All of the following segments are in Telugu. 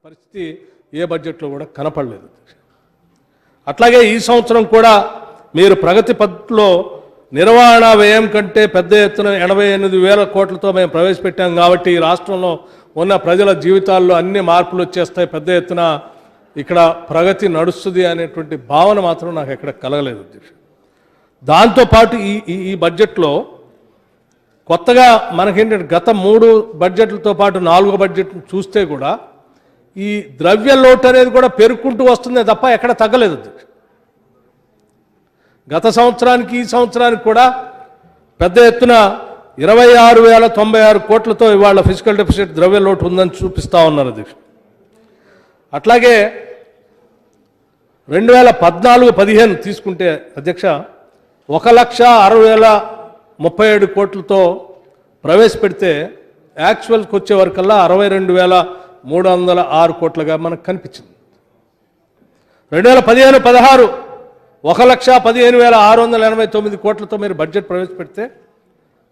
పరిస్థితి ఏ బడ్జెట్లో కూడా కనపడలేదు. అట్లాగే ఈ సంవత్సరం కూడా మీరు ప్రగతి పద్ధతిలో నిర్వహణ వ్యయం కంటే పెద్ద ఎత్తున 88,000 కోట్లతో మేము ప్రవేశపెట్టాం కాబట్టి ఈ రాష్ట్రంలో ఉన్న ప్రజల జీవితాల్లో అన్ని మార్పులు వచ్చేస్తాయి, పెద్ద ఎత్తున ఇక్కడ ప్రగతి నడుస్తుంది అనేటువంటి భావన మాత్రం నాకు ఎక్కడ కలగలేదు అధ్యక్షుడు. దాంతోపాటు ఈ బడ్జెట్లో కొత్తగా మనకేంటంటే గత 3 బడ్జెట్లతో పాటు 4వ బడ్జెట్ చూస్తే కూడా ఈ ద్రవ్య లోటు అనేది కూడా పెరుగుకుంటూ వస్తుందే తప్ప ఎక్కడ తగ్గలేదు అధ్యక్షుడు. గత సంవత్సరానికి ఈ సంవత్సరానికి కూడా పెద్ద ఎత్తున 26,096 కోట్లతో ఇవాళ ఫిజికల్ డెఫిసిట్ ద్రవ్య లోటు ఉందని చూపిస్తూ ఉన్నారు అధ్యక్షుడు. అట్లాగే 2014-15 తీసుకుంటే అధ్యక్ష 1,60,37 కోట్లతో ప్రవేశపెడితే యాక్చువల్కి వచ్చే వరకల్లా 62,306 కోట్లుగా మనకు కనిపించింది. 2015-16 1,15,689 కోట్లతో మీరు బడ్జెట్ ప్రవేశపెడితే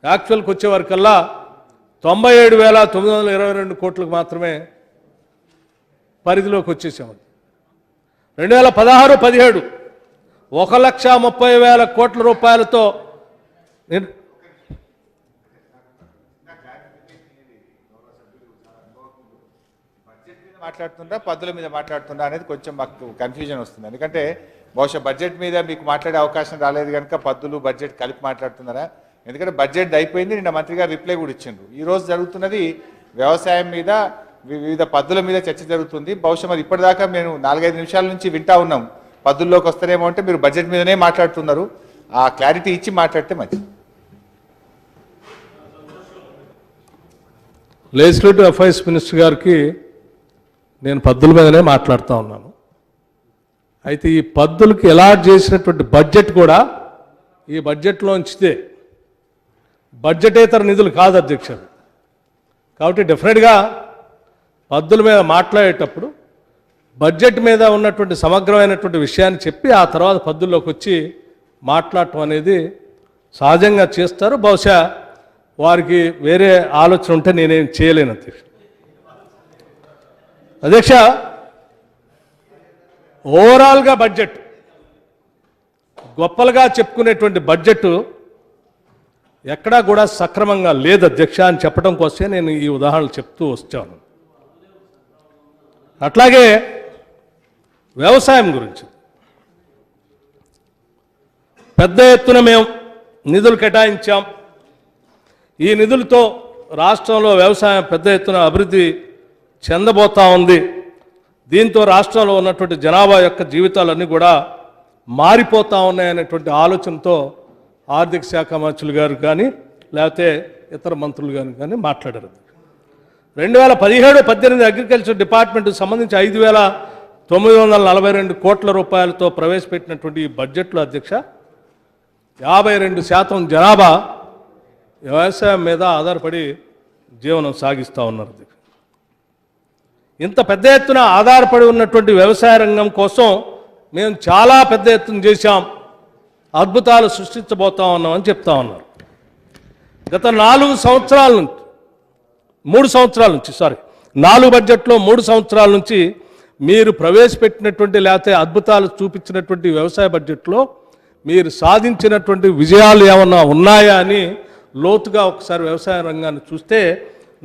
యాక్చువల్కి వచ్చే వరకల్లా 97,922 కోట్లకు మాత్రమే పరిధిలోకి వచ్చేసామండి. 2016-17 1,30,000 కోట్ల రూపాయలతో మాట్లాడుతుందా పద్దుల మీద మాట్లాడుతుందా అనేది కొంచెం మాకు కన్ఫ్యూజన్ వస్తుంది. ఎందుకంటే బహుశా బడ్జెట్ మీద మీకు మాట్లాడే అవకాశం రాలేదు కనుక పద్దులు బడ్జెట్ కలిపి మాట్లాడుతున్నారా? ఎందుకంటే బడ్జెట్ అయిపోయింది, నిన్న మంత్రి గారు రిప్లై కూడా ఇచ్చిండ్రు. ఈరోజు జరుగుతున్నది వ్యవసాయం మీద వివిధ పద్దుల మీద చర్చ జరుగుతుంది. బహుశా మరి ఇప్పటిదాకా మేము 4-5 నిమిషాల నుంచి వింటా ఉన్నాం, పద్దుల్లోకి వస్తారేమో అంటే మీరు బడ్జెట్ మీదనే మాట్లాడుతున్నారు. ఆ క్లారిటీ ఇచ్చి మాట్లాడితే మంచిది. లెజిస్లేటివ్ అఫైర్స్ మినిస్టర్ గారికి నేను పద్దుల మీదనే మాట్లాడుతూ ఉన్నాను. అయితే ఈ పద్దులకి అలాట్ చేసినటువంటి బడ్జెట్ కూడా ఈ బడ్జెట్లో ఉంచితే బడ్జెటేతర నిధులు కాదు అధ్యక్షుడు. కాబట్టి డెఫినెట్గా పద్దుల మీద మాట్లాడేటప్పుడు బడ్జెట్ మీద ఉన్నటువంటి సమగ్రమైనటువంటి విషయాన్ని చెప్పి ఆ తర్వాత పద్దుల్లోకి వచ్చి మాట్లాడటం అనేది సహజంగా చేస్తారు. బహుశా వారికి వేరే ఆలోచన ఉంటే నేనేం చేయలేను అధ్యక్ష. అధ్యక్ష, ఓవరాల్గా బడ్జెట్ గొప్పలుగా చెప్పుకునేటువంటి బడ్జెట్ ఎక్కడా కూడా సక్రమంగా లేదు అధ్యక్ష అని చెప్పడం కోసమే నేను ఈ ఉదాహరణలు చెప్తూ వచ్చాను. అట్లాగే వ్యవసాయం గురించి పెద్ద ఎత్తున మేము నిధులు కేటాయించాం. ఈ నిధులతో రాష్ట్రంలో వ్యవసాయం పెద్ద ఎత్తున అభివృద్ధి చెందబోతా ఉంది. దీంతో రాష్ట్రంలో ఉన్నటువంటి జనాభా యొక్క జీవితాలన్నీ కూడా మారిపోతూ ఉన్నాయనేటువంటి ఆలోచనతో ఆర్థిక శాఖ మంత్రులు గారు కానీ లేకపోతే ఇతర మంత్రులు కానీ మాట్లాడారు. 2017-18 అగ్రికల్చర్ డిపార్ట్మెంట్కి సంబంధించి 5,942 కోట్ల రూపాయలతో ప్రవేశపెట్టినటువంటి ఈ బడ్జెట్లో అధ్యక్ష 52% జనాభా వ్యవసాయం మీద ఆధారపడి జీవనం సాగిస్తూ ఉన్నారు. ఇంత పెద్ద ఎత్తున ఆధారపడి ఉన్నటువంటి వ్యవసాయ రంగం కోసం మేము చాలా పెద్ద ఎత్తున చేశాం, అద్భుతాలు సృష్టించబోతా ఉన్నామని చెప్తా ఉన్నారు. గత 4 సంవత్సరాల నుంచి 3 సంవత్సరాల నుంచి 4 బడ్జెట్లో 3 సంవత్సరాల నుంచి మీరు ప్రవేశపెట్టినటువంటి లేకపోతే అద్భుతాలు చూపించినటువంటి వ్యవసాయ బడ్జెట్లో మీరు సాధించినటువంటి విజయాలు ఏమన్నా ఉన్నాయా అని లోతుగా ఒకసారి వ్యవసాయ రంగాన్ని చూస్తే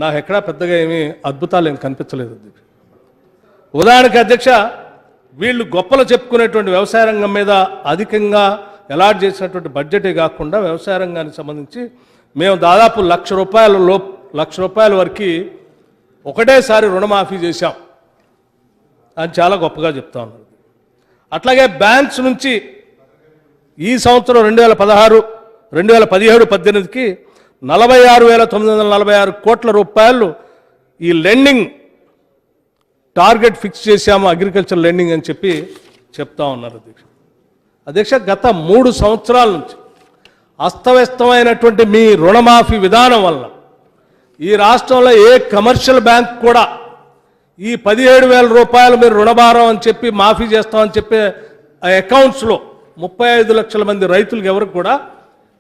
నాకు ఎక్కడా పెద్దగా ఏమీ అద్భుతాలు ఏమి కనిపించలేదు. ఉదాహరణకి అధ్యక్ష, వీళ్ళు గొప్పలు చెప్పుకునేటువంటి వ్యవసాయ రంగం మీద అధికంగా అలాట్ చేసినటువంటి బడ్జెటే కాకుండా వ్యవసాయ రంగానికి సంబంధించి మేము దాదాపు ₹1,00,000 వరకు ఒకటేసారి రుణమాఫీ చేశాం అని చాలా గొప్పగా చెప్తా ఉన్నారు. అట్లాగే బ్యాంక్స్ నుంచి ఈ సంవత్సరం 2017-18కి 46,946 కోట్ల రూపాయలు ఈ లెండింగ్ టార్గెట్ ఫిక్స్ చేశాము, అగ్రికల్చర్ లెండింగ్ అని చెప్పి చెప్తా ఉన్నారు అధ్యక్ష. గత 3 సంవత్సరాల నుంచి అస్తవ్యస్తమైనటువంటి మీ రుణమాఫీ విధానం వల్ల ఈ రాష్ట్రంలో ఏ కమర్షియల్ బ్యాంక్ కూడా ఈ 17,000 రూపాయలు మీరు రుణభారం అని చెప్పి మాఫీ చేస్తామని చెప్పే అకౌంట్స్లో 35 లక్షల మంది రైతులకు ఎవరికి కూడా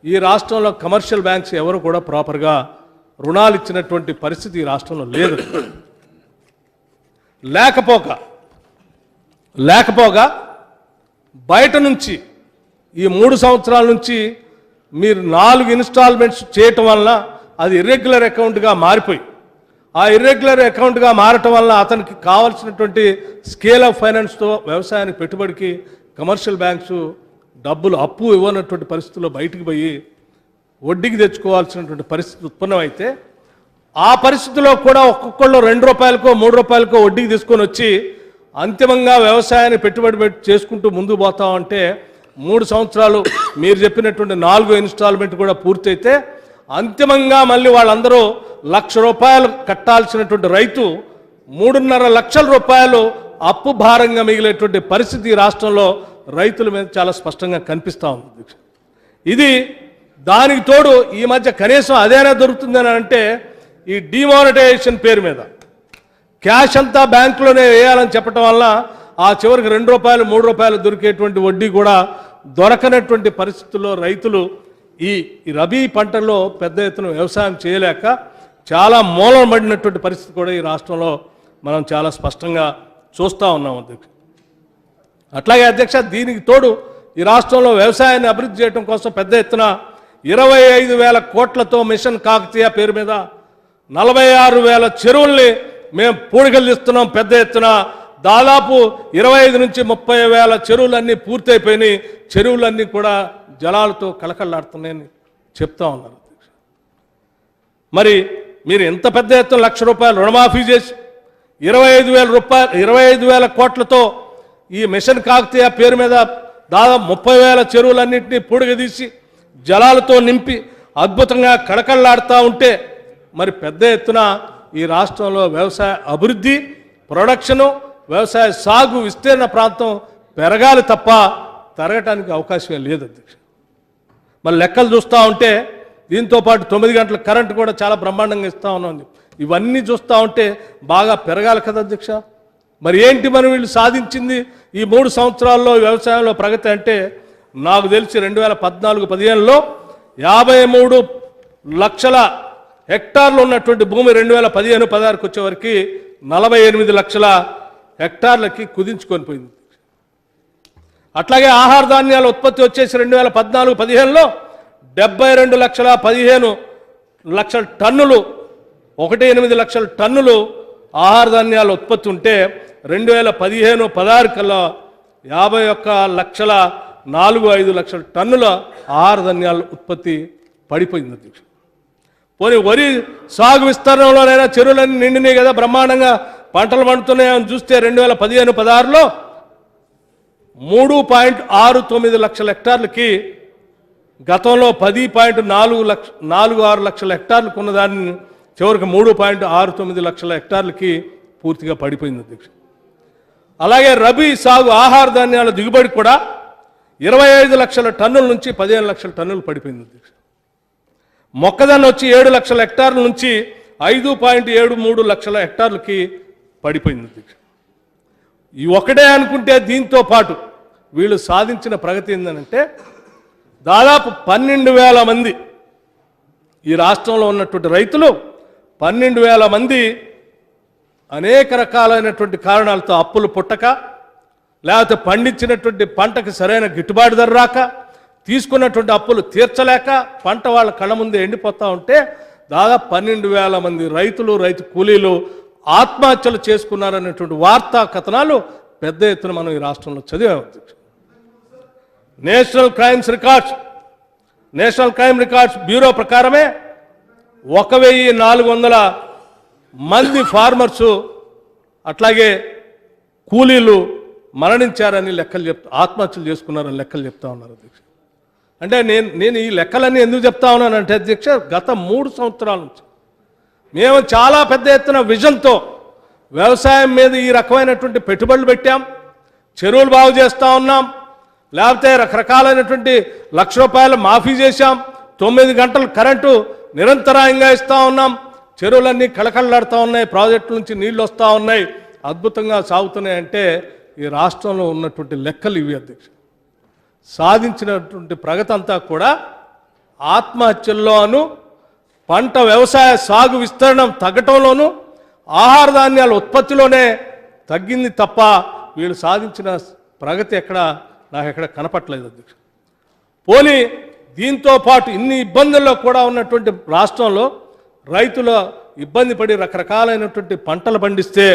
ఈ రాష్ట్రంలో కమర్షియల్ బ్యాంక్స్ ఎవరు కూడా ప్రాపర్గా రుణాలు ఇచ్చినటువంటి పరిస్థితి ఈ రాష్ట్రంలో లేదు. లేకపోగా బయట నుంచి ఈ 3 సంవత్సరాల నుంచి మీరు 4 ఇన్స్టాల్మెంట్స్ చేయటం వల్ల అది ఇర్రెగ్యులర్ అకౌంట్గా మారిపోయి ఆ ఇర్రెగ్యులర్ అకౌంట్గా మారటం వల్ల అతనికి కావాల్సినటువంటి స్కేల్ ఆఫ్ ఫైనాన్స్తో వ్యవసాయానికి పెట్టుబడికి కమర్షియల్ బ్యాంక్స్ డబ్బులు అప్పు ఇవ్వనటువంటి పరిస్థితుల్లో బయటికి పోయి వడ్డీకి తెచ్చుకోవాల్సినటువంటి పరిస్థితి ఉత్పన్నమైతే ఆ పరిస్థితిలో కూడా ఒక్కొక్కళ్ళు 2 రూపాయలకో 3 రూపాయలకో వడ్డీకి తీసుకొని వచ్చి అంతిమంగా వ్యవసాయాన్ని పెట్టుబడి చేసుకుంటూ ముందుకు పోతామంటే 3 సంవత్సరాలు మీరు చెప్పినటువంటి 4 ఇన్స్టాల్మెంట్ కూడా పూర్తయితే అంతిమంగా మళ్ళీ వాళ్ళందరూ ₹1,00,000 కట్టాల్సినటువంటి రైతు 3.5 లక్షల రూపాయలు అప్పు భారంగా మిగిలేటువంటి పరిస్థితి ఈ రాష్ట్రంలో రైతుల మీద చాలా స్పష్టంగా కనిపిస్తూ ఉంది. ఇది దానికి తోడు ఈ మధ్య కనీసం అదేనా దొరుకుతుందని అంటే ఈ డిమానిటైజేషన్ పేరు మీద క్యాష్ అంతా బ్యాంకులోనే వేయాలని చెప్పడం వల్ల ఆ చివరికి 2 రూపాయలు 3 రూపాయలు దొరికేటువంటి వడ్డీ కూడా దొరకనటువంటి పరిస్థితుల్లో రైతులు ఈ రబీ పంటల్లో పెద్ద ఎత్తున వ్యవసాయం చేయలేక చాలా మూలన పడినటువంటి పరిస్థితి కూడా ఈ రాష్ట్రంలో మనం చాలా స్పష్టంగా చూస్తూ ఉన్నాం అధ్యక్ష. అట్లాగే అధ్యక్ష, దీనికి తోడు ఈ రాష్ట్రంలో వ్యవసాయాన్ని అభివృద్ధి చేయడం కోసం పెద్ద ఎత్తున 25,000 కోట్లతో మిషన్ కాకతీయ పేరు మీద 46,000 చెరువుల్ని మేము పూడికలు ఇస్తున్నాం. పెద్ద ఎత్తున దాదాపు 25 నుంచి 30,000 చెరువులన్నీ పూర్తయిపోయినాయి. చెరువులన్నీ కూడా జలాలతో కళకళలాడుతున్నాయని చెప్తా ఉన్నారు. మరి మీరు ఎంత పెద్ద ఎత్తున ₹1,00,000 రుణమాఫీ చేసి 25,000 కోట్లతో ఈ మిషన్ కాకతీయ పేరు మీద దాదాపు 30,000 చెరువులన్నింటినీ పూడిగదీసి జలాలతో నింపి అద్భుతంగా కళకళలాడుతూ ఉంటే మరి పెద్ద ఎత్తున ఈ రాష్ట్రంలో వ్యవసాయ అభివృద్ధి, ప్రొడక్షను, వ్యవసాయ సాగు విస్తీర్ణ ప్రాంతం పెరగాలి తప్ప తరగటానికి అవకాశమే లేదు అధ్యక్ష. మరి లెక్కలు చూస్తూ ఉంటే దీంతో పాటు 9 గంటల కరెంటు కూడా చాలా బ్రహ్మాండంగా ఇస్తూ ఉన్నాం. ఇవన్నీ చూస్తూ ఉంటే బాగా పెరగాలి కదా అధ్యక్ష. మరి ఏంటి మనం వీళ్ళు సాధించింది ఈ 3 సంవత్సరాల్లో వ్యవసాయంలో ప్రగతి అంటే నాకు తెలిసి 2014-15లో 53 లక్షల హెక్టార్లు ఉన్నటువంటి భూమి 2015-16కి వచ్చేవరకు 48 లక్షల హెక్టార్లకి కుదించుకొని పోయింది. అట్లాగే ఆహార ధాన్యాల ఉత్పత్తి వచ్చేసి 2014-15లో 72,15,00,000 టన్నులు 1.8 లక్షల టన్నులు ఆహార ధాన్యాల ఉత్పత్తి ఉంటే 2015-16 కల్లా 51,45,00,000 టన్నుల ఆహార ధాన్యాల ఉత్పత్తి పడిపోయింది అధ్యక్ష. పోనీ వరి సాగు విస్తరణలోనైనా చెరువులన్నీ నిండినాయి కదా, బ్రహ్మాండంగా పంటలు పండుతున్నాయని చూస్తే 2015-16లో 3.69 లక్షల హెక్టార్లకి గతంలో 10.46 లక్షల హెక్టార్లకు ఉన్నదాన్ని చివరికి 3.69 లక్షల హెక్టార్లకి పూర్తిగా పడిపోయింది అధ్యక్ష. అలాగే రబీ సాగు ఆహార ధాన్యాల దిగుబడి కూడా 25 లక్షల టన్నుల నుంచి 15 లక్షల టన్నులు పడిపోయింది అధ్యక్ష. మొక్కజొన్న వచ్చి 7 లక్షల హెక్టార్ల నుంచి 5.73 లక్షల హెక్టార్లకి పడిపోయింది అధ్యక్ష. ఈ ఒకటే అనుకుంటే దీంతో పాటు వీళ్ళు సాధించిన ప్రగతి ఏంటంటే దాదాపు 12,000 మంది ఈ రాష్ట్రంలో ఉన్నటువంటి రైతులు 12,000 మంది అనేక రకాలైనటువంటి కారణాలతో అప్పులు పుట్టక, లేకపోతే పండించినటువంటి పంటకి సరైన గిట్టుబాటు ధర రాక, తీసుకున్నటువంటి అప్పులు తీర్చలేక పంట వాళ్ళ కళ్ళ ముందే ఎండిపోతూ ఉంటే దాదాపు 12,000 మంది రైతులు, రైతు కూలీలు ఆత్మహత్యలు చేసుకున్నారనేటువంటి వార్తా కథనాలు పెద్ద ఎత్తున మనం ఈ రాష్ట్రంలో చదివాము. నేషనల్ క్రైమ్ రికార్డ్స్ బ్యూరో ప్రకారమే 1,400 మంది ఫార్మర్సు అట్లాగే కూలీలు మరణించారని లెక్కలు ఆత్మహత్యలు చేసుకున్నారని లెక్కలు చెప్తా ఉన్నారు అధ్యక్ష. అంటే నేను ఈ లెక్కలన్నీ ఎందుకు చెప్తా ఉన్నానంటే అధ్యక్ష, గత 3 సంవత్సరాల నుంచి మేము చాలా పెద్ద ఎత్తున విజన్తో వ్యవసాయం మీద ఈ రకమైనటువంటి పెట్టుబడులు పెట్టాం, చెరువులు బాగు చేస్తూ ఉన్నాం, లేకపోతే రకరకాలైనటువంటి ₹1,00,000 మాఫీ చేశాం, 9 గంటలు కరెంటు నిరంతరాయంగా ఇస్తూ ఉన్నాం, చెరువులన్నీ కళకళలాడుతూ ఉన్నాయి, ప్రాజెక్టుల నుంచి నీళ్లు వస్తూ ఉన్నాయి, అద్భుతంగా సాగుతున్నాయి. అంటే ఈ రాష్ట్రంలో ఉన్నటువంటి లెక్కలు ఇవి అధ్యక్ష. సాధించినటువంటి ప్రగతి అంతా కూడా ఆత్మహత్యల్లోనూ, పంట వ్యవసాయ సాగు విస్తరణ తగ్గటంలోనూ, ఆహార ధాన్యాల ఉత్పత్తిలోనే తగ్గింది తప్ప వీళ్ళు సాధించిన ప్రగతి నాకు ఎక్కడ కనపట్లేదు అధ్యక్ష. పోనీ దీంతో పాటు ఇన్ని ఇబ్బందుల్లో కూడా ఉన్నటువంటి రాష్ట్రంలో రైతుల ఇబ్బంది పడి రకరకాలైనటువంటి పంటలు పండిస్తే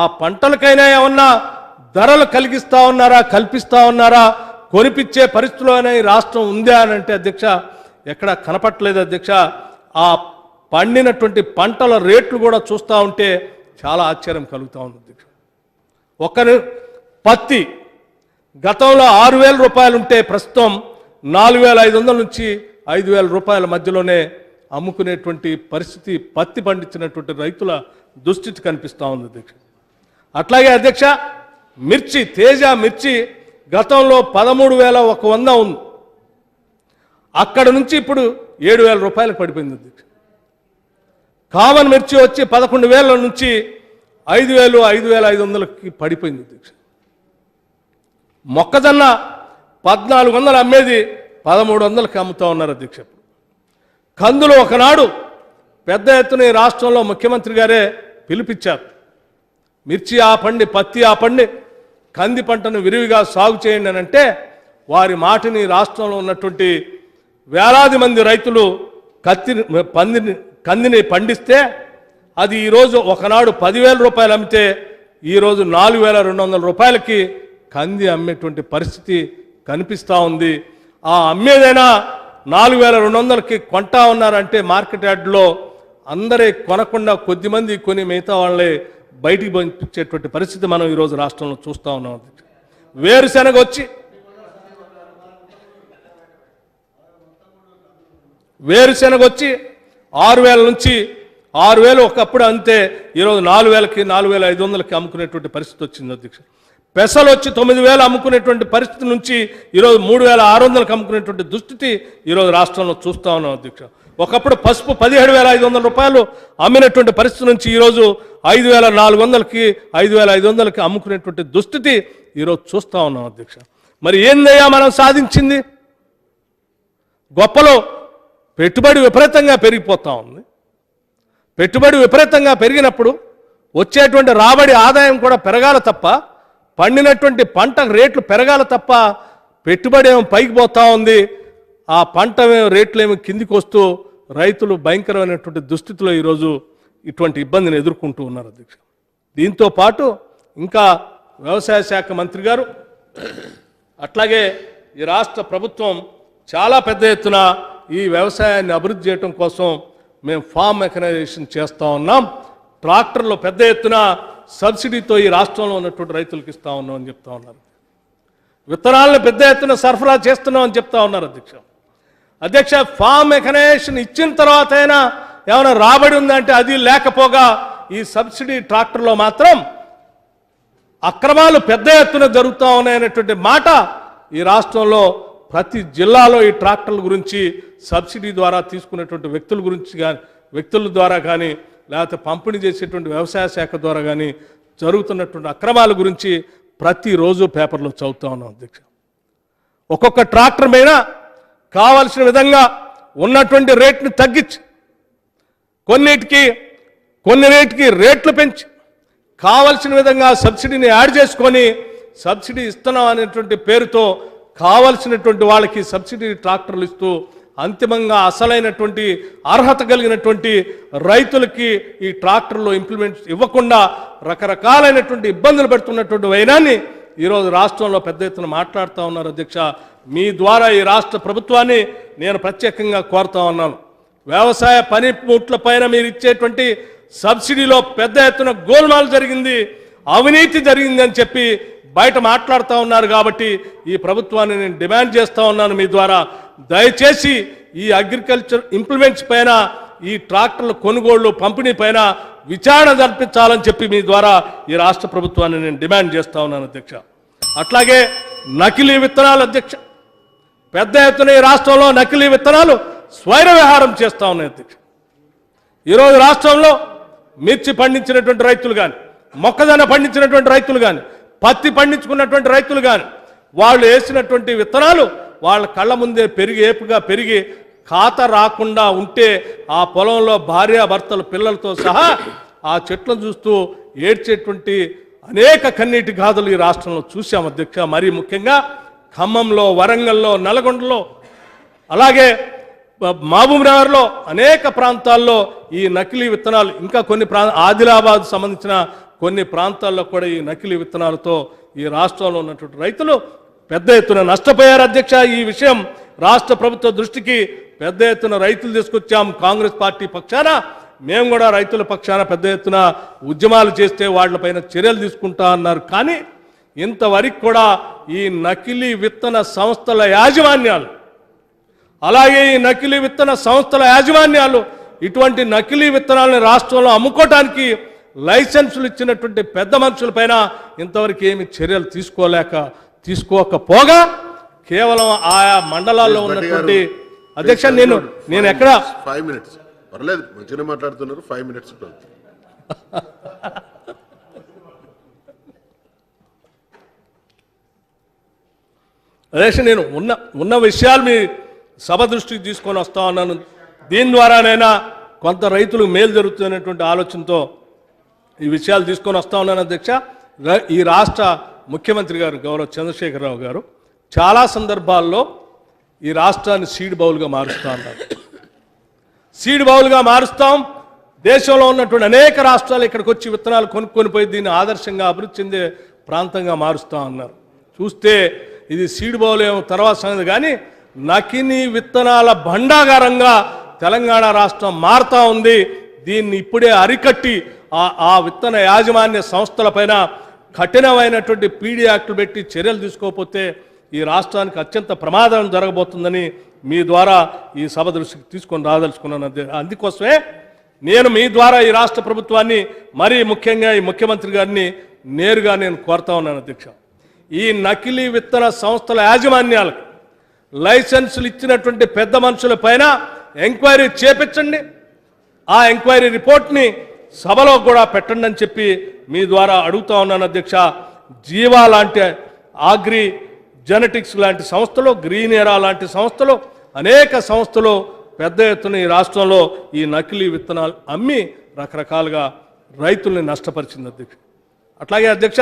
ఆ పంటలకైనా ఏమన్నా ధరలు కల్పిస్తూ ఉన్నారా కొనిపించే పరిస్థితిలోనే ఈ రాష్ట్రం ఉందా అని అంటే అధ్యక్ష ఎక్కడ కనపట్లేదు అధ్యక్ష. ఆ పండినటువంటి పంటల రేట్లు కూడా చూస్తూ ఉంటే చాలా ఆశ్చర్యం కలుగుతూ ఉంది అధ్యక్ష. పత్తి గతంలో 6,000 రూపాయలు ఉంటే ప్రస్తుతం 4,500 నుంచి 5,000 రూపాయల మధ్యలోనే అమ్ముకునేటువంటి పరిస్థితి పత్తి పండించినటువంటి రైతుల దుస్థితి కనిపిస్తూ ఉంది అధ్యక్ష. అట్లాగే అధ్యక్ష తేజ మిర్చి గతంలో 13,100 ఉంది, అక్కడ నుంచి ఇప్పుడు 7,000 రూపాయలకు పడిపోయింది అధ్యక్ష. కామన్ మిర్చి వచ్చి 11,000 నుంచి 5,000, 5,500కి పడిపోయింది అధ్యక్ష. మొక్కజొన్న 1,400 అమ్మేది 1,300కి అమ్ముతూ ఉన్నారు అధ్యక్ష. కందులు ఒకనాడు పెద్ద ఎత్తున ఈ రాష్ట్రంలో ముఖ్యమంత్రి గారే పిలిపించారు, మిర్చి ఆపండి, పత్తి ఆపండి, కంది పంటను విరివిగా సాగు చేయండి అని అంటే వారి మాటని రాష్ట్రంలో ఉన్నటువంటి వేలాది మంది రైతులు కందిని పండిస్తే అది ఈరోజు ఒకనాడు 10,000 రూపాయలు అమ్మితే ఈరోజు 4,200 రూపాయలకి కంది అమ్మేటువంటి పరిస్థితి కనిపిస్తూ ఉంది. ఆ అమ్మేదైనా 4,200కి కొంటా ఉన్నారంటే మార్కెట్ యార్డ్లో అందరే కొనకుండా కొద్దిమంది కొని మిగతా వాళ్ళే బయటికి పంపించేటువంటి పరిస్థితి మనం ఈరోజు రాష్ట్రంలో చూస్తూ ఉన్నాం. వేరుశెనగ వచ్చి 6,000 నుంచి 6,000 ఒకప్పుడు అంతే, ఈరోజు 4,000కి 4,500కి అమ్ముకునేటువంటి పరిస్థితి వచ్చింది అధ్యక్ష. పెసలు వచ్చి 9,000 అమ్ముకునేటువంటి పరిస్థితి నుంచి ఈరోజు 3,600కి అమ్ముకునేటువంటి దుస్థితి ఈరోజు రాష్ట్రంలో చూస్తూ ఉన్నాం అధ్యక్ష. ఒకప్పుడు పసుపు 17,500 రూపాయలు అమ్మినటువంటి పరిస్థితి నుంచి ఈరోజు 5,400కి 5,500కి అమ్ముకునేటువంటి దుస్థితి ఈరోజు చూస్తూ ఉన్నాం అధ్యక్ష. మరి ఏందయ్యా మనం సాధించింది? గొప్పలో పెట్టుబడి విపరీతంగా పెరిగిపోతూ ఉంది. పెట్టుబడి విపరీతంగా పెరిగినప్పుడు వచ్చేటువంటి రాబడి ఆదాయం కూడా పెరగాల తప్ప, పండినటువంటి పంట రేట్లు పెరగాల తప్ప పెట్టుబడి ఏమో పైకి పోతూ ఉంది, ఆ పంట రేట్లు ఏమో కిందికి వస్తూ రైతులు భయంకరమైనటువంటి దుస్థితిలో ఈరోజు ఇటువంటి ఇబ్బందిని ఎదుర్కొంటూ ఉన్నారు అధ్యక్ష. దీంతో పాటు ఇంకా వ్యవసాయ శాఖ మంత్రి గారు అట్లాగే ఈ రాష్ట్ర ప్రభుత్వం చాలా పెద్ద ఎత్తున ఈ వ్యవసాయాన్ని అభివృద్ధి చేయడం కోసం మేము ఫామ్ మెకనైజేషన్ చేస్తూ ఉన్నాం. ట్రాక్టర్లు పెద్ద ఎత్తున సబ్సిడీతో ఈ రాష్ట్రంలో ఉన్నటువంటి రైతులకు ఇస్తూ ఉన్నాం అని చెప్తా ఉన్నారు. విత్తనాలను పెద్ద ఎత్తున సరఫరా చేస్తున్నాం అని చెప్తా ఉన్నారు అధ్యక్ష. ఫామ్ మెకనైజేషన్ ఇచ్చిన తర్వాత అయినా ఏమైనా రాబడి ఉందంటే అది లేకపోగా ఈ సబ్సిడీ ట్రాక్టర్లో మాత్రం అక్రమాలు పెద్ద ఎత్తున జరుగుతూ ఉన్నాయనేటువంటి మాట ఈ రాష్ట్రంలో ప్రతి జిల్లాలో ఈ ట్రాక్టర్ల గురించి సబ్సిడీ ద్వారా తీసుకునేటువంటి వ్యక్తుల ద్వారా కానీ లేకపోతే పంపిణీ చేసేటువంటి వ్యవసాయ శాఖ ద్వారా కానీ జరుగుతున్నటువంటి అక్రమాల గురించి ప్రతిరోజు పేపర్లో చదువుతూ ఉన్నాం అధ్యక్ష. ఒక్కొక్క ట్రాక్టర్ మీద కావాల్సిన విధంగా ఉన్నటువంటి రేట్ని తగ్గించి కొన్ని రేట్కి రేట్లు పెంచి కావలసిన విధంగా సబ్సిడీని యాడ్ చేసుకొని సబ్సిడీ ఇస్తున్నాం అనేటువంటి పేరుతో కావలసినటువంటి వాళ్ళకి సబ్సిడీ ట్రాక్టర్లు ఇస్తూ అంతిమంగా అసలైనటువంటి అర్హత కలిగినటువంటి రైతులకి ఈ ట్రాక్టర్లు ఇంప్లిమెంట్ ఇవ్వకుండా రకరకాలైనటువంటి ఇబ్బందులు పెడుతున్నటువంటి వైనాన్ని ఈరోజు రాష్ట్రంలో పెద్ద ఎత్తున మాట్లాడుతూ ఉన్నారు అధ్యక్ష. మీ ద్వారా ఈ రాష్ట్ర ప్రభుత్వాన్ని నేను ప్రత్యేకంగా కోరుతా ఉన్నాను. వ్యవసాయ పనిముట్ల పైన మీరు ఇచ్చేటువంటి సబ్సిడీలో పెద్ద ఎత్తున గోల్మాల్ జరిగింది, అవినీతి జరిగింది అని చెప్పి బయట మాట్లాడుతూ ఉన్నారు. కాబట్టి ఈ ప్రభుత్వాన్ని నేను డిమాండ్ చేస్తూ ఉన్నాను మీ ద్వారా, దయచేసి ఈ అగ్రికల్చర్ ఇంప్లిమెంట్స్ పైన ఈ ట్రాక్టర్ల కొనుగోళ్లు పంపిణీ పైన విచారణ జరిపించాలని చెప్పి మీ ద్వారా ఈ రాష్ట్ర ప్రభుత్వాన్ని నేను డిమాండ్ చేస్తూ ఉన్నాను అధ్యక్ష. అట్లాగే నకిలీ విత్తనాలు అధ్యక్ష, పెద్ద ఎత్తున ఈ రాష్ట్రంలో నకిలీ విత్తనాలు స్వైర విహారం చేస్తూ ఉన్నాయి అధ్యక్ష. ఈరోజు రాష్ట్రంలో మిర్చి పండించినటువంటి రైతులు కానీ, మొక్కజొన్న పండించినటువంటి రైతులు కానీ, పత్తి పండించుకున్నటువంటి రైతులు కానీ వాళ్ళు వేసినటువంటి విత్తనాలు వాళ్ళ కళ్ళ ముందే ఏపుగా పెరిగి ఖాతా రాకుండా ఉంటే ఆ పొలంలో భార్యాభర్తలు పిల్లలతో సహా ఆ చెట్లను చూస్తూ ఏడ్చేటువంటి అనేక కన్నీటి గాథలు ఈ రాష్ట్రంలో చూసాం అధ్యక్ష. మరీ ముఖ్యంగా ఖమ్మంలో, వరంగల్లో, నల్గొండలో, అలాగే మహబూబ్నగర్లో అనేక ప్రాంతాల్లో ఈ నకిలీ విత్తనాలు, ఇంకా కొన్ని ఆదిలాబాద్ సంబంధించిన కొన్ని ప్రాంతాల్లో కూడా ఈ నకిలీ విత్తనాలతో ఈ రాష్ట్రంలో ఉన్నటువంటి రైతులు పెద్ద ఎత్తున నష్టపోయారు అధ్యక్ష. ఈ విషయం రాష్ట్ర ప్రభుత్వ దృష్టికి పెద్ద ఎత్తున రైతులు తీసుకొచ్చాం. కాంగ్రెస్ పార్టీ పక్షాన మేము కూడా రైతుల పక్షాన పెద్ద ఎత్తున ఉద్యమాలు చేస్తే వాళ్లపైన చర్యలు తీసుకుంటా అన్నారు. కానీ ఇంతవరకు కూడా ఈ నకిలీ విత్తన సంస్థల యాజమాన్యాలు, అలాగే ఈ నకిలీ విత్తన సంస్థల యాజమాన్యాలు ఇటువంటి నకిలీ విత్తనాలను రాష్ట్రంలో అమ్ముకోవడానికి లైసెన్సులు ఇచ్చినటువంటి పెద్ద మనుషులపైన ఇంతవరకు ఏమి చర్యలు తీసుకోకపోగా కేవలం ఆయా మండలాల్లో ఉన్నటువంటి అధ్యక్ష నేను ఎక్కడ 5 minutes పర్లేదు, మంచిగా మాట్లాడుతున్నారు. 5 minutes అధ్యక్ష, నేను ఉన్న విషయాలు మీ సభ దృష్టికి తీసుకొని వస్తా ఉన్నాను. దీని ద్వారానైనా కొంత రైతులకు మేలు జరుగుతున్నటువంటి ఆలోచనతో ఈ విషయాలు తీసుకొని వస్తా ఉన్నాను అధ్యక్ష. ఈ రాష్ట్ర ముఖ్యమంత్రి గారు గౌరవ చంద్రశేఖరరావు గారు చాలా సందర్భాల్లో ఈ రాష్ట్రాన్ని సీడ్ బౌల్గా మారుస్తూ ఉన్నారు. సీడ్ బౌల్గా మారుస్తాం, దేశంలో ఉన్నటువంటి అనేక రాష్ట్రాలు ఇక్కడికి వచ్చి విత్తనాలు కొనుక్కొని పోయి దీన్ని ఆదర్శంగా అభివృద్ధి చెందే ప్రాంతంగా మారుస్తూ ఉన్నారు. చూస్తే ఇది సీడ్ బౌల్ ఏమో తర్వాత సంగతి, కానీ నకిలీ విత్తనాల భండాగారంగా తెలంగాణ రాష్ట్రం మారుతూ ఉంది. దీన్ని ఇప్పుడే అరికట్టి ఆ విత్తన యాజమాన్య సంస్థలపైన కఠినమైనటువంటి పీడీ యాక్టులు పెట్టి చర్యలు తీసుకోకపోతే ఈ రాష్ట్రానికి అత్యంత ప్రమాదం జరగబోతుందని మీ ద్వారా ఈ సభ దృష్టికి తీసుకొని రాదలుచుకున్నాను. అందుకోసమే నేను మీ ద్వారా ఈ రాష్ట్ర ప్రభుత్వాన్ని, మరీ ముఖ్యంగా ఈ ముఖ్యమంత్రి గారిని నేరుగా నేను కోరుతా ఉన్నాను అధ్యక్ష. ఈ నకిలీ విత్తన సంస్థల యాజమాన్యాలకు లైసెన్సులు ఇచ్చినటువంటి పెద్ద మనుషుల పైన ఎంక్వైరీ చేపించండి. ఆ ఎంక్వైరీ రిపోర్ట్ని సభలో కూడా పెట్టండి అని చెప్పి మీ ద్వారా అడుగుతా ఉన్నాను అధ్యక్ష. జీవా లాంటి ఆగ్రి జెనెటిక్స్ లాంటి సంస్థలు, గ్రీన్ ఎరా లాంటి సంస్థలు, అనేక సంస్థలు పెద్ద ఎత్తున ఈ రాష్ట్రంలో ఈ నకిలీ విత్తనాలు అమ్మి రకరకాలుగా రైతుల్ని నష్టపరిచింది అధ్యక్ష. అట్లాగే అధ్యక్ష,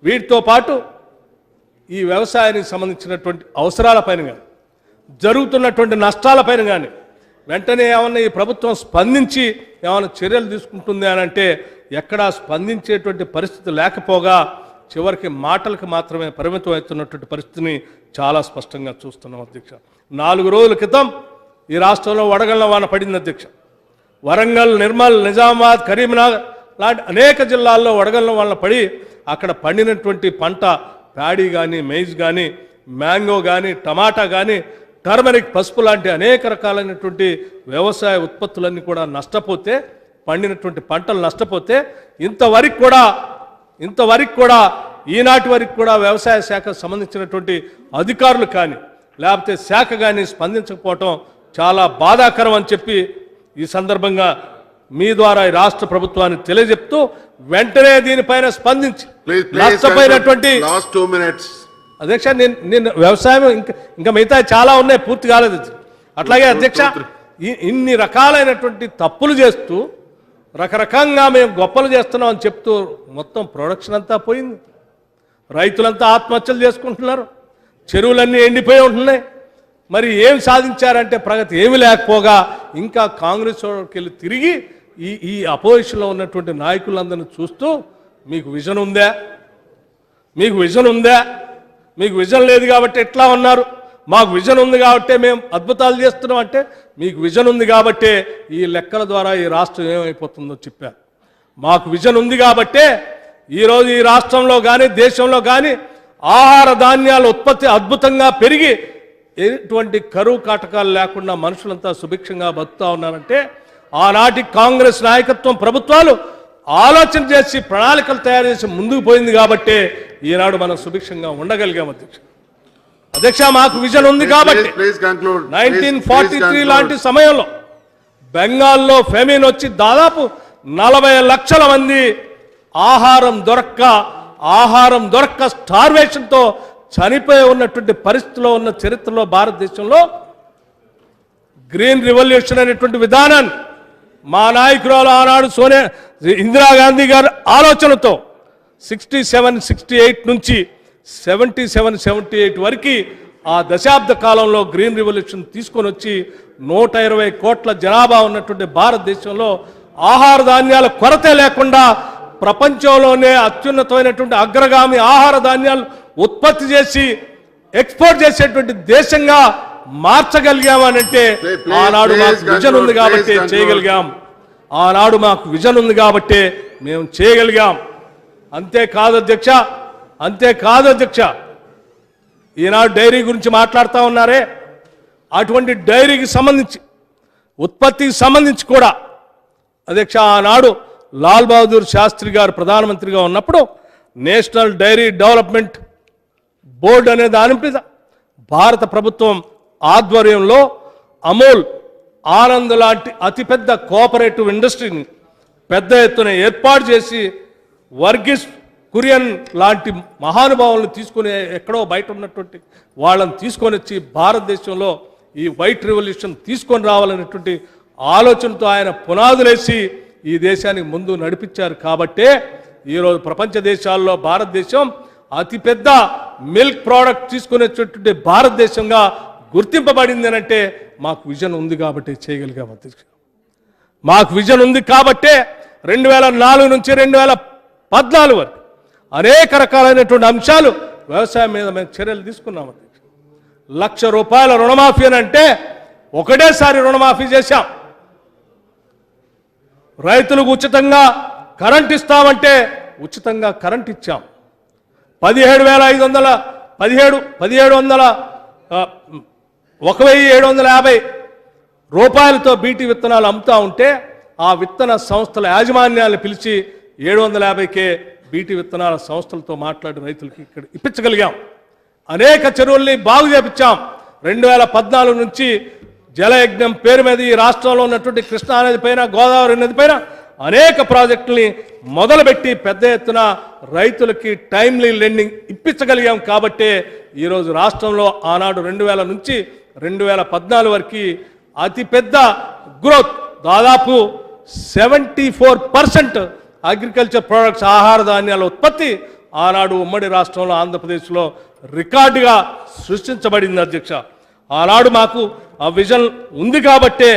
వీటితో పాటు ఈ వ్యవసాయానికి సంబంధించినటువంటి అవసరాలపైన కానీ, జరుగుతున్నటువంటి నష్టాలపైన కానీ వెంటనే ఏమన్నా ఈ ప్రభుత్వం స్పందించి ఏమైనా చర్యలు తీసుకుంటుంది అని అంటే ఎక్కడా స్పందించేటువంటి పరిస్థితి లేకపోగా చివరికి మాటలకు మాత్రమే పరిమితం అవుతున్నటువంటి పరిస్థితిని చాలా స్పష్టంగా చూస్తున్నాం అధ్యక్ష. 4 రోజుల క్రితం ఈ రాష్ట్రంలో వడగళ్ల వాన పడింది అధ్యక్ష. వరంగల్, నిర్మల్, నిజామాబాద్, కరీంనగర్ లాంటి అనేక జిల్లాల్లో వడగళ్ల వాన పడి అక్కడ పండినటువంటి పంట ప్యాడీ కానీ, మెయిజ్ కానీ, మ్యాంగో కానీ, టమాటా కానీ, టర్మరిక్, పసుపు లాంటి అనేక రకాలైనటువంటి వ్యవసాయ ఉత్పత్తులన్నీ కూడా నష్టపోతే, పండినటువంటి పంటలు నష్టపోతే ఇంతవరకు కూడా ఈనాటి వరకు కూడా వ్యవసాయ శాఖకు సంబంధించినటువంటి అధికారులు కానీ లేకపోతే శాఖ కానీ స్పందించకపోవటం చాలా బాధాకరం అని చెప్పి ఈ సందర్భంగా మీ ద్వారా ఈ రాష్ట్ర ప్రభుత్వాన్ని తెలియజెప్తూ వెంటనే దీనిపైన స్పందించి నష్టపోయినటువంటి అధ్యక్ష, నేను వ్యవసాయం ఇంకా మిగతా చాలా ఉన్నాయి, పూర్తి కాలేదు. అట్లాగే అధ్యక్ష, ఇన్ని రకాలైనటువంటి తప్పులు చేస్తూ రకరకంగా మేము గొప్పలు చేస్తున్నాం అని చెప్తూ మొత్తం ప్రొడక్షన్ అంతా పోయింది. రైతులంతా ఆత్మహత్యలు చేసుకుంటున్నారు, చెరువులన్నీ ఎండిపోయి ఉంటున్నాయి. మరి ఏం సాధించారంటే ప్రగతి ఏమి లేకపోగా ఇంకా కాంగ్రెస్ వాళ్ళకి వెళ్ళి తిరిగి ఈ అపోజిషన్లో ఉన్నటువంటి నాయకులందరినీ చూస్తూ మీకు విజన్ ఉందా, మీకు విజన్ లేదు కాబట్టి ఎట్లా ఉన్నారు, మాకు విజన్ ఉంది కాబట్టి మేము అద్భుతాలు చేస్తున్నాం అంటే మీకు విజన్ ఉంది కాబట్టే ఈ లెక్కల ద్వారా ఈ రాష్ట్రం ఏమైపోతుందో చెప్పారు. మాకు విజన్ ఉంది కాబట్టే ఈరోజు ఈ రాష్ట్రంలో కానీ దేశంలో కానీ ఆహార ధాన్యాల ఉత్పత్తి అద్భుతంగా పెరిగి ఎటువంటి కరువు కాటకాలు లేకుండా మనుషులంతా సుభిక్షంగా బతుకుతా ఉన్నారంటే ఆనాటి కాంగ్రెస్ నాయకత్వం ప్రభుత్వాలు ఆలోచన చేసి ప్రణాళికలు తయారు చేసి ముందుకు పోయింది కాబట్టే ఈనాడు మనం సుభిక్షంగా ఉండగలిగాం అధ్యక్ష. మాకు విజన్ ఉంది కాబట్టి 1943 లాంటి సమయంలో బెంగాల్లో ఫెమిన్ వచ్చి దాదాపు 40 లక్షల మంది ఆహారం దొరక్క స్టార్వేషన్తో చనిపోయి ఉన్నటువంటి పరిస్థితిలో ఉన్న చరిత్రలో భారతదేశంలో గ్రీన్ రివల్యూషన్ అనేటువంటి విధానాన్ని మా నాయకురాలు ఆనాడు ఇందిరాగాంధీ గారి ఆలోచనతో 67-68 నుంచి 77-78 వరకు ఆ దశాబ్ద కాలంలో గ్రీన్ రివల్యూషన్ తీసుకొని వచ్చి 120 కోట్ల జనాభా ఉన్నటువంటి భారతదేశంలో ఆహార ధాన్యాల కొరత లేకుండా ప్రపంచంలోనే అత్యున్నతమైనటువంటి అగ్రగామి ఆహార ధాన్యాలు ఉత్పత్తి చేసి ఎక్స్పోర్ట్ చేసేటువంటి దేశంగా మార్చగలిగామనంటే ఆనాడు మాకు విజన్ ఉంది కాబట్టి చేయగలిగాం. ఆనాడు మాకు విజన్ ఉంది కాబట్టి మేము చేయగలిగాం. అంతేకాదు అధ్యక్ష, ఈనాడు డైరీ గురించి మాట్లాడుతూ ఉన్నారే, అటువంటి డైరీకి సంబంధించి ఉత్పత్తికి సంబంధించి కూడా అధ్యక్ష ఆనాడు లాల్ బహదూర్ శాస్త్రి గారు ప్రధానమంత్రిగా ఉన్నప్పుడు నేషనల్ డైరీ డెవలప్మెంట్ బోర్డు అనే దాని మీద భారత ప్రభుత్వం ఆధ్వర్యంలో అమూల్, ఆనంద్ లాంటి అతిపెద్ద కోఆపరేటివ్ ఇండస్ట్రీని పెద్ద ఎత్తున ఏర్పాటు చేసి వర్గీస్ కురియన్ లాంటి మహానుభావులను తీసుకుని ఎక్కడో బయట ఉన్నటువంటి వాళ్ళని తీసుకొని వచ్చి భారతదేశంలో ఈ వైట్ రెవల్యూషన్ తీసుకొని రావాలనేటువంటి ఆలోచనతో ఆయన పునాదులేసి ఈ దేశానికి ముందు నడిపించారు. కాబట్టే ఈరోజు ప్రపంచ దేశాల్లో భారతదేశం అతిపెద్ద మిల్క్ ప్రోడక్ట్ తీసుకునేటటువంటి భారతదేశంగా గుర్తింపబడింది అంటే మాకు విజన్ ఉంది కాబట్టి చేయగలిగాం అధ్యక్ష. మాకు విజన్ ఉంది కాబట్టే 2004 నుంచి 2014 వరకు అనేక రకాలైనటువంటి అంశాలు వ్యవసాయం మీద మేము చర్యలు తీసుకున్నాం అధ్యక్ష. 1,00,000 రూపాయల రుణమాఫీ అని అంటే ఒకటేసారి రుణమాఫీ చేశాం. రైతులకు ఉచితంగా కరెంట్ ఇస్తామంటే ఉచితంగా కరెంట్ ఇచ్చాం. 1,750 రూపాయలతో బీటీ విత్తనాలు అమ్ముతా ఉంటే ఆ విత్తన సంస్థల యాజమాన్యాలను పిలిచి 750కే బీటీ విత్తనాల సంస్థలతో మాట్లాడి రైతులకి ఇక్కడ ఇప్పించగలిగాం. అనేక చెరువుల్ని బాగు చేపించాం. 2014 నుంచి జలయజ్ఞం పేరు మీద ఈ రాష్ట్రంలో ఉన్నటువంటి కృష్ణా నది పైన, గోదావరి నది పైన అనేక ప్రాజెక్టుల్ని మొదలుపెట్టి పెద్ద ఎత్తున రైతులకి టైమ్లీ లెండింగ్ ఇప్పించగలిగాం. కాబట్టే ఈరోజు రాష్ట్రంలో ఆనాడు 2000 నుంచి 2014 వరకు అతిపెద్ద గ్రోత్, దాదాపు 74% అగ్రికల్చర్ ప్రొడక్ట్స్, ఆహార ధాన్యాల ఉత్పత్తి ఆనాడు ఉమ్మడి రాష్ట్రంలో ఆంధ్రప్రదేశ్లో రికార్డుగా సృష్టించబడింది అధ్యక్ష. ఆనాడు మాకు ఆ విజన్ ఉంది కాబట్టే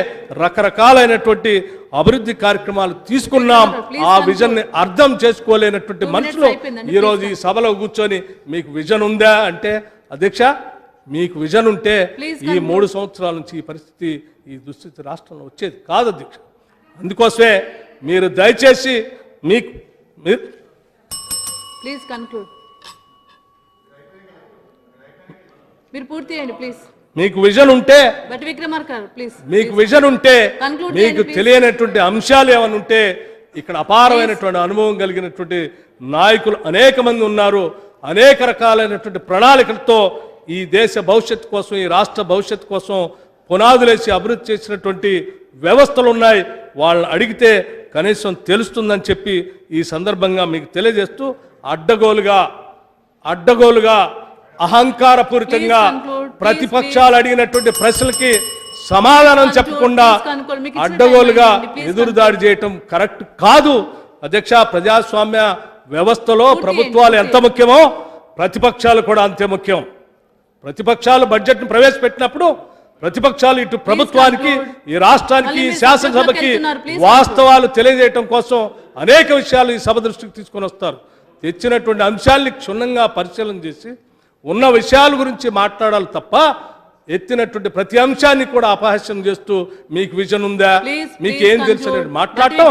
రకరకాలైనటువంటి అభివృద్ధి కార్యక్రమాలు తీసుకున్నాం. ఆ విజన్ ని అర్థం చేసుకోలేనటువంటి మనుషులు ఈరోజు ఈ సభలో కూర్చొని మీకు విజన్ ఉందా అంటే అధ్యక్ష, మీకు విజన్ ఉంటే ఈ 3 సంవత్సరాల నుంచి ఈ పరిస్థితి, ఈ దుస్థితి రాష్ట్రంలో వచ్చేది కాదు అధ్యక్ష. అందుకోసమే మీరు దయచేసి ప్లీజ్ కన్క్లూడ్. మీరు పూర్తి చేయండి ప్లీజ్. మీకు విజన్ ఉంటే, మీకు విజన్ ఉంటే, మీకు తెలియనటువంటి అంశాలు ఏమైనా ఉంటే ఇక్కడ అపారమైనటువంటి అనుభవం కలిగినటువంటి నాయకులు అనేక మంది ఉన్నారు. అనేక రకాలైనటువంటి ప్రణాళికలతో ఈ దేశ భవిష్యత్తు కోసం, ఈ రాష్ట్ర భవిష్యత్తు కోసం పునాదులేసి అభివృద్ధి చేసినటువంటి వ్యవస్థలు ఉన్నాయి. వాళ్ళని అడిగితే కనీసం తెలుస్తుందని చెప్పి ఈ సందర్భంగా మీకు తెలియజేస్తూ అడ్డగోలుగా అహంకారపూరితంగా ప్రతిపక్షాలు అడిగినటువంటి ప్రశ్నలకి సమాధానం చెప్పకుండా అడ్డగోలుగా ఎదురుదాడి చేయటం కరెక్ట్ కాదు అధ్యక్ష. ప్రజాస్వామ్య వ్యవస్థలో ప్రభుత్వాలు ఎంత ముఖ్యమో ప్రతిపక్షాలు కూడా అంతే ముఖ్యం. ప్రతిపక్షాలు బడ్జెట్ను ప్రవేశపెట్టినప్పుడు ప్రతిపక్షాలు ఇటు ప్రభుత్వానికి, ఈ రాష్ట్రానికి, ఈ శాసనసభకి వాస్తవాలు తెలియజేయటం కోసం అనేక విషయాలు ఈ సభ దృష్టికి తీసుకొని వస్తారు. తెచ్చినటువంటి అంశాల్ని క్షుణ్ణంగా పరిశీలన చేసి ఉన్న విషయాల గురించి మాట్లాడాలి తప్ప ఎత్తినటువంటి ప్రతి అంశాన్ని కూడా అపహాస్యం చేస్తూ మీకు విజన్ ఉందా, మీకు ఏం తెలుసు అనేది మాట్లాడటం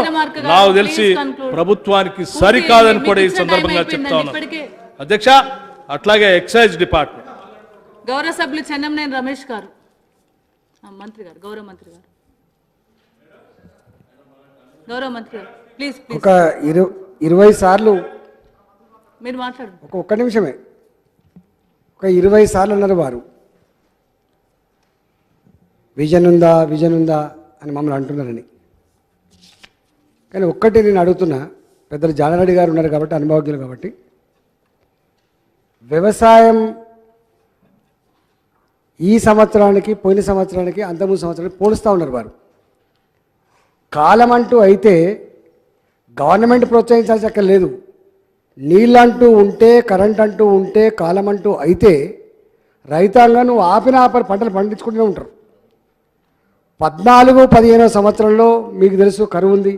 నాకు తెలిసి ప్రభుత్వానికి సరికాదని కూడా ఈ సందర్భంగా చెప్తా ఉన్నాను అధ్యక్ష. అట్లాగే ఎక్సైజ్ డిపార్ట్మెంట్ గౌరవ సభ్యులు చెన్నంనేని రమేష్ గారు, మంత్రి గారు, గౌరవ మంత్రి గారు ప్లీజ్. ఒక 20 సార్లు మీరు మాట్లాడు. ఒక్క నిమిషమే. ఒక 20 సార్లు అన్నారు వారు విజన్ ఉందా అని మమ్మల్ని అంటున్నారని. కానీ ఒక్కటి నేను అడుగుతున్నా, పెద్దలు జానారెడ్డి గారు ఉన్నారు కాబట్టి, అనుభవజ్ఞులు కాబట్టి, వ్యవసాయం ఈ సంవత్సరానికి, పోయిన సంవత్సరానికి, అంతకుముందు సంవత్సరానికి పోలుస్తూ ఉన్నారు వారు. కాలం అంటూ అయితే గవర్నమెంట్ ప్రోత్సహించాల్సి అక్కడ లేదు. నీళ్ళంటూ ఉంటే, కరెంట్ అంటూ ఉంటే, కాలం అంటూ అయితే రైతాంగం నువ్వు ఆపిన పంటలు పండించుకుంటూనే ఉంటారు. 14-15 సంవత్సరంలో మీకు తెలుసు కరువు ఉంది.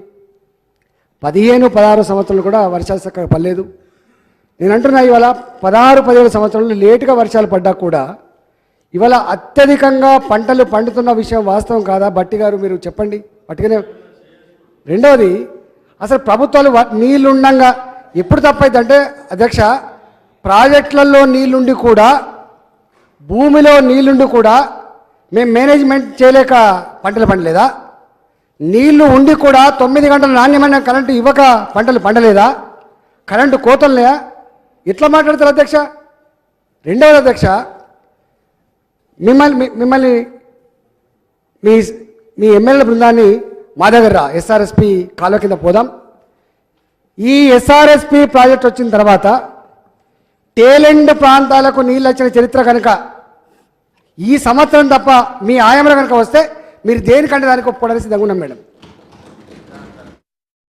15-16 సంవత్సరంలో కూడా వర్షాలు చక్కగా పడలేదు. నేను అంటున్నా ఇవాళ 16-17 సంవత్సరంలో లేటుగా వర్షాలు పడ్డా కూడా ఇవాళ అత్యధికంగా పంటలు పండుతున్న విషయం వాస్తవం కాదా? బట్టి గారు మీరు చెప్పండి. పట్టుకునే రెండవది, అసలు ప్రభుత్వాలు నీళ్లుండగా ఎప్పుడు తప్పైందంటే అధ్యక్ష, ప్రాజెక్టులలో నీళ్లుండి కూడా, భూమిలో నీళ్లుండి కూడా మేము మేనేజ్మెంట్ చేయలేక పంటలు పండలేదా? నీళ్లు ఉండి కూడా 9 గంటల నాణ్యమైన కరెంటు ఇవ్వక పంటలు పండలేదా? కరెంటు కోతలున్నాయా? ఎట్లా మాట్లాడతారు అధ్యక్ష? రెండవది అధ్యక్ష, మిమ్మల్ని మీ ఎమ్మెల్యే బృందాన్ని మా దగ్గర రా, ఎస్ఆర్ఎస్పి కాలువ కింద పోదాం. ఈ ఎస్ఆర్ఎస్పి ప్రాజెక్ట్ వచ్చిన తర్వాత టేలెండ్ ప్రాంతాలకు నీళ్ళు వచ్చిన చరిత్ర కనుక ఈ సంవత్సరం తప్ప మీ ఆయంలో కనుక వస్తే మీరు దేనికంటే దానికి ఒప్పుకోవడానికి సిద్ధంగా ఉన్నాం మేడం.